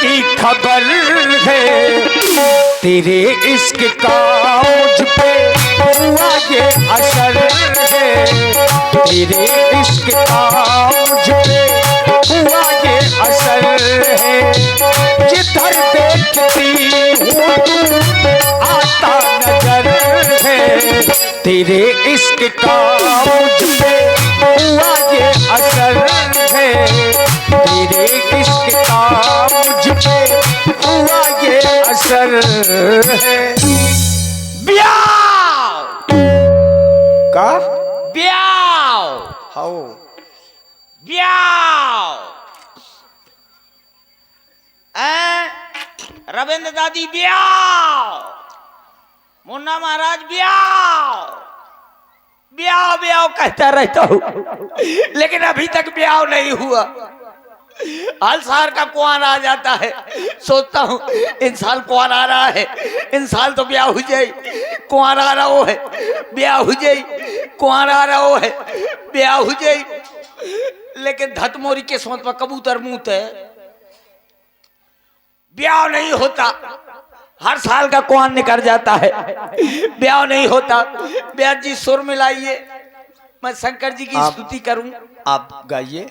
की खबर है, तेरे इश्क का मुझ पे हुआ ये असर है, तेरे इश्क का मुझ पे हुआ ये असर है, जिधर देखती हूँ तू आता नजर है, तेरे इश्क का मुझ पे हुआ ये असर है, तेरे इश्क का मुझ पे हुआ ये असर है। ब्याह का ब्याह हाउ ब्याह रविंद्र दादी ब्याह, मुन्ना महाराज ब्याह ब्याह ब्याह कहता रहता हूँ, लेकिन अभी तक ब्याह नहीं हुआ। हर साल का कुआर आ जाता है, सोचता हूँ इन साल कुआर आ रहा है, इन साल तो ब्याह हो जाए, कुआर आ रहा हो है ब्याह हो जाए, कुआर आ रहा हो है ब्याह हो जाए, लेकिन धतमोरी के सोच पर कबूतर मुंह है, ब्याह नहीं होता। हर साल का कुआर निकल जाता है, ब्याह नहीं होता। ब्याह जी सुर मिलाइए, मैं शंकर जी की स्तुति करूं। आप गाइए।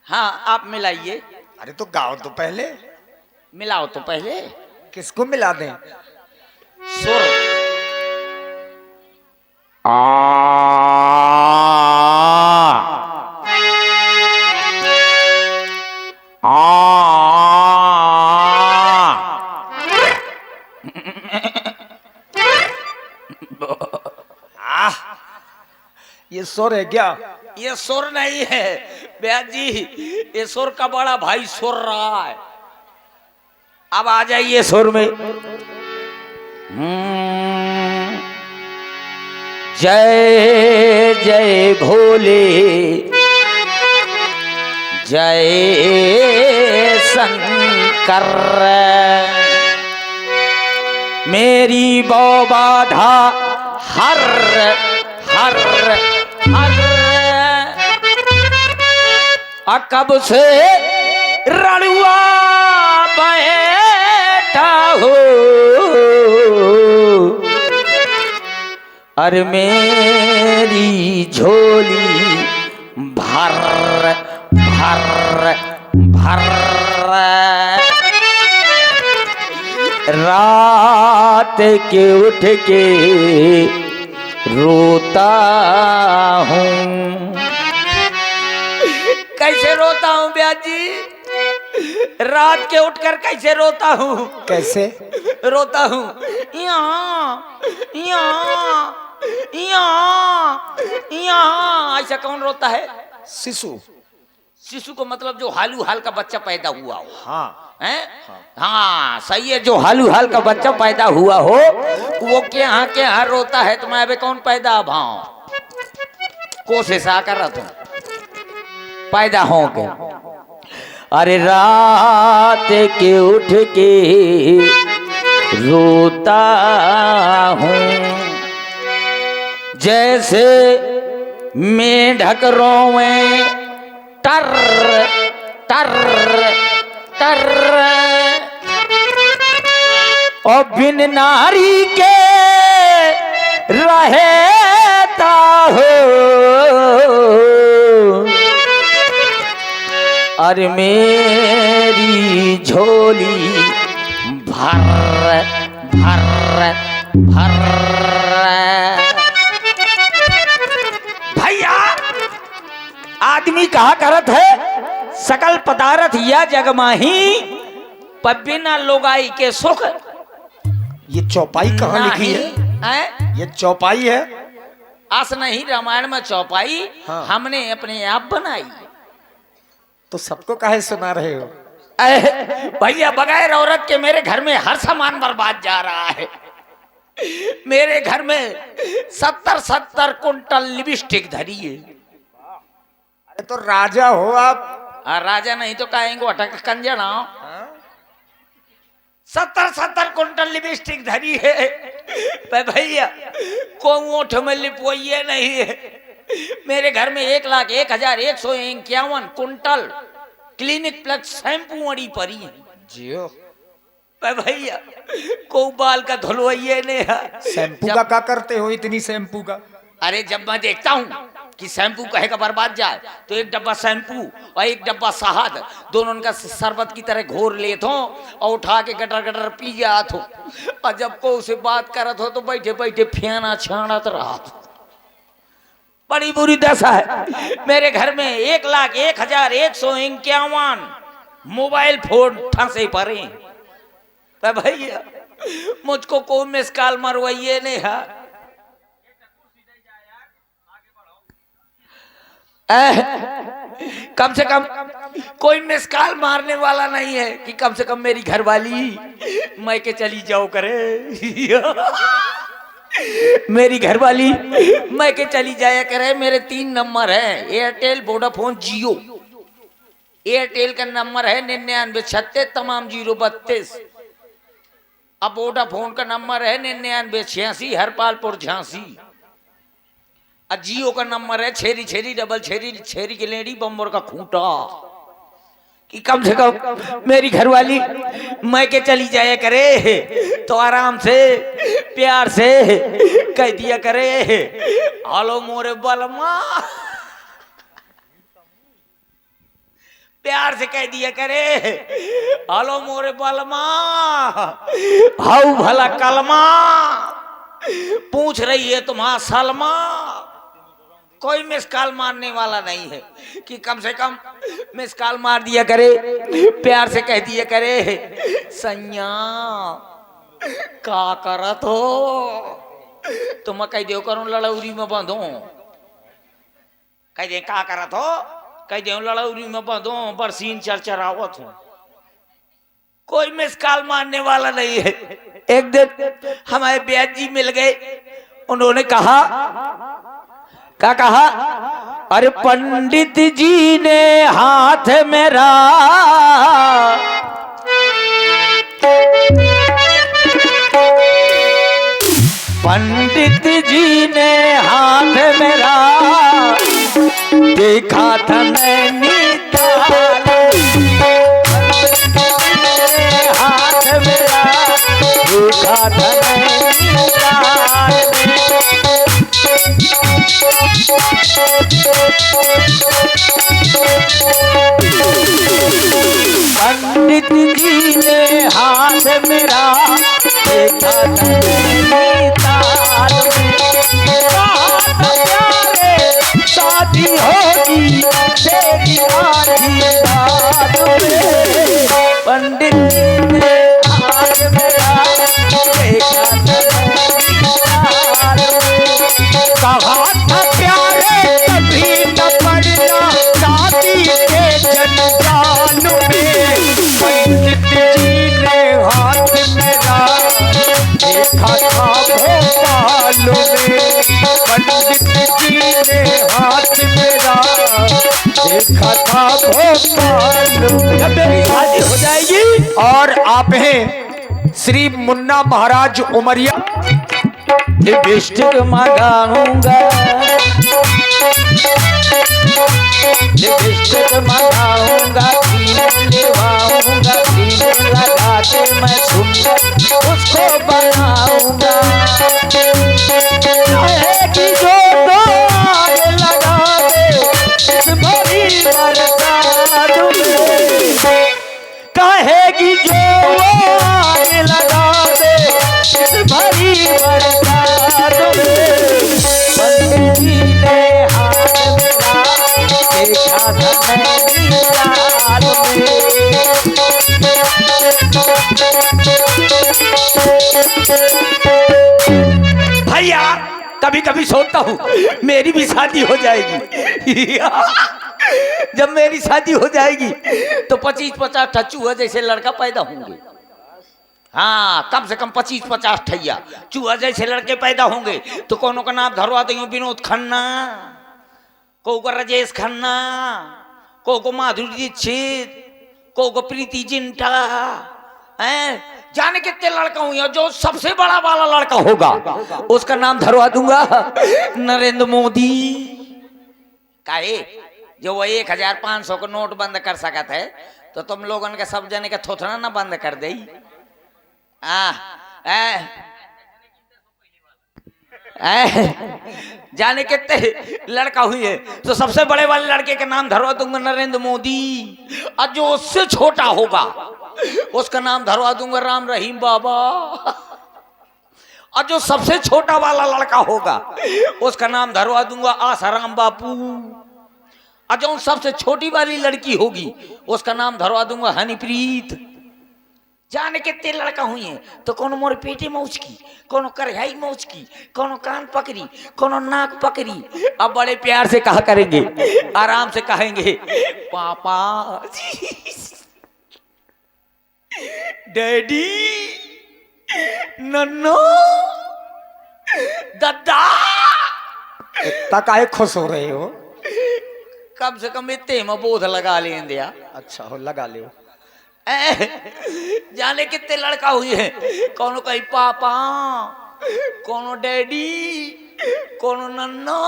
हाँ आप मिलाइए। अरे तो गाओ तो पहले। मिलाओ तो पहले। किसको मिला दें? सुर ये सुर है क्या? ये सुर नहीं है ब्याह जी, ये सुर का बड़ा भाई सुर रहा है। अब आ जाइए सुर में। जय जय भोले, जय शंकर, मेरी बाधा हर हर हर, कब से रणुआ बैठा हो, अरे मेरी झोली भर भर भर, रात के उठ के रोता हूँ। कैसे रोता हूँ ब्याह जी? रात के उठकर कैसे रोता हूँ? कैसे रोता हूँ? यहाँ यहाँ यहाँ, ऐसा कौन रोता है? शिशु। शिशु को मतलब जो हालू हाल का बच्चा पैदा हुआ हो। हाँ हैं? हाँ सही है, जो हालू हाल का बच्चा पैदा हुआ हो वो के यहाँ रोता है। तो मैं अबे कौन पैदा भाव कोशिश आकर रहा था पैदा हो के। अरे रात के उठ के रोता हूँ, जैसे मेढक रोवे टर टर टर, और बिन नारी के रहता हो, अरे मेरी झोली भर भर भर। भैया आदमी कहा करत है सकल पदार्थ या जगमाही, पर बिना लोगाई के सुख। ये चौपाई कहाँ लिखी है? ये चौपाई है? आस नहीं रामायण में चौपाई हाँ। हमने अपने आप बनाई। तो सबको काहे सुना रहे हो? भैया बगैर औरत के मेरे घर में हर सामान बर्बाद जा रहा है। मेरे घर में 70 कुंटल लिपस्टिक धरी है। अरे तो राजा हो आप। राजा नहीं तो कहेंगे अटक कंजना। 70 कुंटल लिपस्टिक धरी है भैया, को ओठ में लिपवाइए नहीं है। मेरे घर में 1,01,151 कुंटल क्लिनिक प्लस शैम्पू अड़ी पड़ी है। जियो भैया को बाल का धुलवाइए ने शैम्पू का क्या करते हो इतनी शैम्पू का? अरे जब मैं देखता हूँ कि शैम्पू कहेगा बर्बाद जाए तो एक डब्बा शैम्पू और एक डब्बा शहद दोनों का शरबत की तरह घोर लेत हो और उठा के गटर गटर पी जात हो। और जब को उसे बात करत हो तो बैठे बैठे फेना छाणत रहा। बड़ी बुरी दशा है। मेरे घर में 1,01,151 मोबाइल फोन ठंसे पड़े। तो भैया मुझको कोई मिस कॉल मरवाइए नहीं है। कम से कम कोई मिस कॉल मारने वाला नहीं है कि कम से कम मेरी घरवाली मैं के चली जाओ करे। मेरी घरवाली मैं के चली जाया करे। मेरे 3 नंबर है, एयरटेल, वोडाफोन, जियो। एयरटेल का नंबर है 9936 तमाम 032। अब वोडाफोन का नंबर है 9986 हरपालपुर झांसी। और जियो का नंबर है छेरी छेरी डबल छेरी छेरी के लेडी बम्बर का खूंटा। कि कम से कम मेरी घरवाली मैं के चली जाया करे तो आराम से प्यार से कह दिया करे, हेलो मोरे बलमा। प्यार से कह दिया करे, हेलो मोरे बलमा, हाउ भला कलमा, पूछ रही है तुम्हारा सलमा। कोई मिस कॉल मारने वाला नहीं है कि कम से कम मिस कॉल मार दिया करे, प्यार से कह दिया करे, सैया का करत हो। तो मैं कह दो करूं लड़ौरी में बंधो, कह दे का करत हो, कह दे लड़ौरी में बंधो बरसीन चरचरावत हूं। कोई मिस कॉल मारने वाला नहीं है। एक दिन हमारे ब्याज जी मिल गए। उन्होंने कहा, क्या कहा? अरे पंडित जी ने हाथ मेरा पंडित जी ने हाथ मेरा देखा था नैनीताल। हाथ मेरा देखा था नैनीताल। पंडित जी ने हाथ मेरा देखा था नैनीताल में। कहा था प्यारे शादी होगी तेरी आधी रात में। पंडित जी ने हाथ मेरा देखा था नैनीताल में। कहा था प्यारे कभी न पड़ना शादी के जंजाल में। पंडित जी ने हाथ मेरा देखा था भोपाल में। पंडित जी ने हाथ मेरा देखा था भोपाल में। जब मेरी शादी हो जाएगी और आप हैं श्री मुन्ना महाराज उमरिया, लिपस्टिक मंगाऊंगा, लिपस्टिक मंगाऊंगा, क्रीम लेवाऊंगा, क्रीम लगा के मैं सुंदर उसको बनाऊंगा। कहेगी जो तो आग लगा दे इस भरी बरसात में। कहेगी जो आग लगा दे इस भरी बरसात में। पंडित जी ने हाथ मेरा देखा था नैनीताल में। भैया कभी कभी सोचता हूँ मेरी भी शादी हो जाएगी। जब मेरी शादी हो जाएगी तो 25-50 चूहा जैसे लड़का पैदा होंगे। हाँ, कम से कम 25-50 ठैया चूहा जैसे लड़के पैदा होंगे। तो कोनो का नाम धरवा देंगे विनोद खन्ना, को राजेश खन्ना, को माधुरी दीक्षित, को प्रीति जिंटा। जाने कितने लड़का हुए। जो सबसे बड़ा वाला लड़का होगा उसका नाम धरवा दूंगा नरेंद्र मोदी। काहे जो वो 1,500 का नोट बंद कर सकता है तो तुम लोगन के सब जने का थोथना ना बंद कर दे। जाने कितने लड़का हुई है तो सबसे बड़े वाले लड़के का नाम धरवा दूंगा नरेंद्र मोदी, और जो उससे छोटा होगा उसका नाम धरवा दूंगा राम रहीम बाबा, और जो सबसे छोटा वाला लड़का होगा उसका नाम धरवा दूंगा आसाराम बापू, और जो सबसे छोटी वाली लड़की होगी उसका नाम धरवा दूंगा हनीप्रीत। जाने कितने लड़का हुई हैं तो कोनो मोर पेटे मौज की, कोनो करहाई मौज की, कोनो कान पकड़ी, कोनो नाक पकड़ी। अब बड़े प्यार से कहा करेंगे, आराम से कहेंगे पापा डैडी नन्नो दादा। इतना काहे खुश हो रहे हो? कम से कम इतने में बोध लगा लें दिया। अच्छा हो, लगा ले। जाने कितने लड़का हुई है, कोनो कहीं पापा, कोनो डैडी, कोनो नन्ना,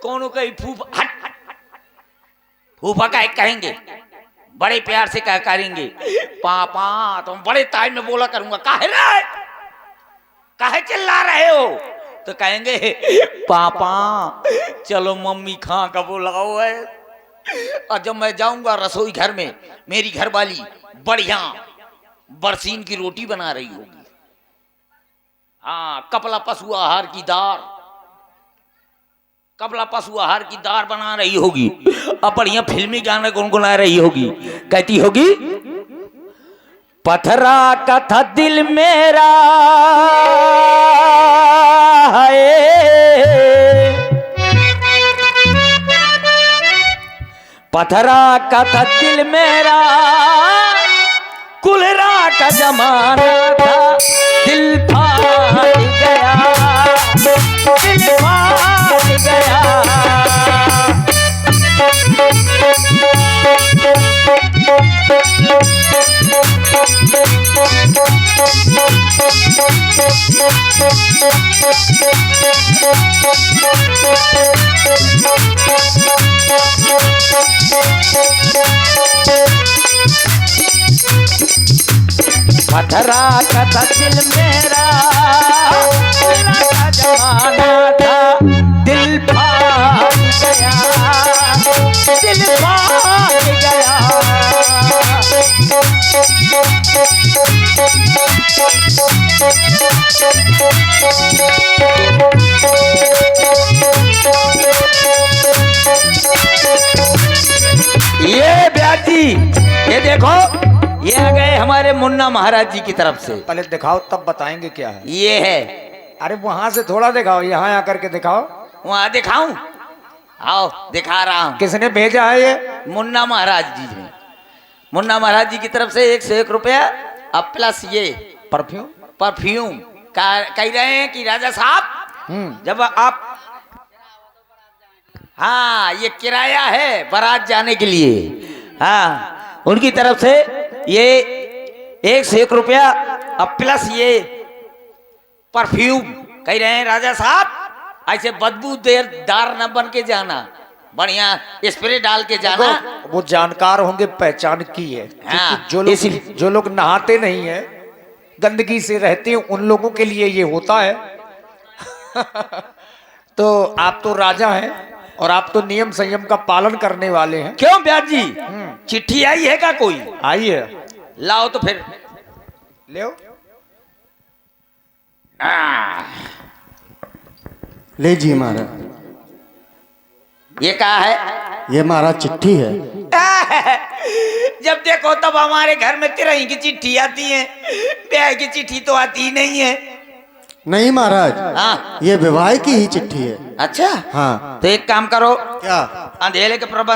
कोनो कहीं फूफा। हट फूफा का एक कहेंगे, बड़े प्यार से कह करेंगे पापा। तुम बड़े टाइम में बोला करूंगा, काहे रे काहे चिल्ला रहे हो? तो कहेंगे पापा चलो मम्मी खा का बुलाओ है। और जब मैं जाऊंगा रसोई घर में, मेरी घरवाली बढ़िया बरसीन की रोटी बना रही होगी, हाँ कपला पशु आहार की दाल, कपला पशु आहार की दाल बना रही होगी, और बढ़िया फिल्मी गाने गुनगुना रही होगी। कहती होगी पथरा का था दिल मेरा है, पथरा का था दिल मेरा, कुलरा का जमाना था, दिल फाट गया, दिल फाट गया। पथरा का था दिल मेरा, कुलरा का जमाना था, दिल फाट गया, दिल फाट गया। ये ब्याज जी, ये देखो ये आ गए हमारे मुन्ना महाराज जी की तरफ से। पहले दिखाओ तब बताएंगे क्या है। ये है, अरे वहां से थोड़ा दिखाओ, यहाँ आकर के दिखाओ। वहां दिखाऊं? आओ दिखा रहा हूं। किसने भेजा है ये? मुन्ना महाराज जी ने। मुन्ना महाराज जी की तरफ से 101 रुपया, अब प्लस ये परफ्यूम। परफ्यूम कह रहे हैं कि राजा साहब जब आप, हाँ ये किराया है बारात जाने के लिए, हाँ उनकी तरफ से ये 101 रुपया, अब प्लस ये परफ्यूम। कह रहे हैं राजा साहब ऐसे बदबूदार न बन के जाना, बढ़िया स्प्रे डाल के जाना। वो जानकार होंगे, पहचान की है। हाँ, जो लोग नहाते नहीं है, गंदगी से रहते हैं, उन लोगों के लिए ये होता है। तो आप तो राजा हैं और आप तो नियम संयम का पालन करने वाले हैं। क्यों ब्याज जी, चिट्ठी आई है क्या कोई? आई है, लाओ तो फिर ले लीजिए महाराज। ये क्या है? ये महाराज चिट्ठी है। जब देखो तब हमारे घर में तिरही की चिट्ठी आती है, ब्याह की चिट्ठी तो आती ही नहीं है। नहीं महाराज, हाँ ये विवाह की ही चिट्ठी है। अच्छा हाँ। तो एक काम करो, क्या? अंधेरे के प्रबंध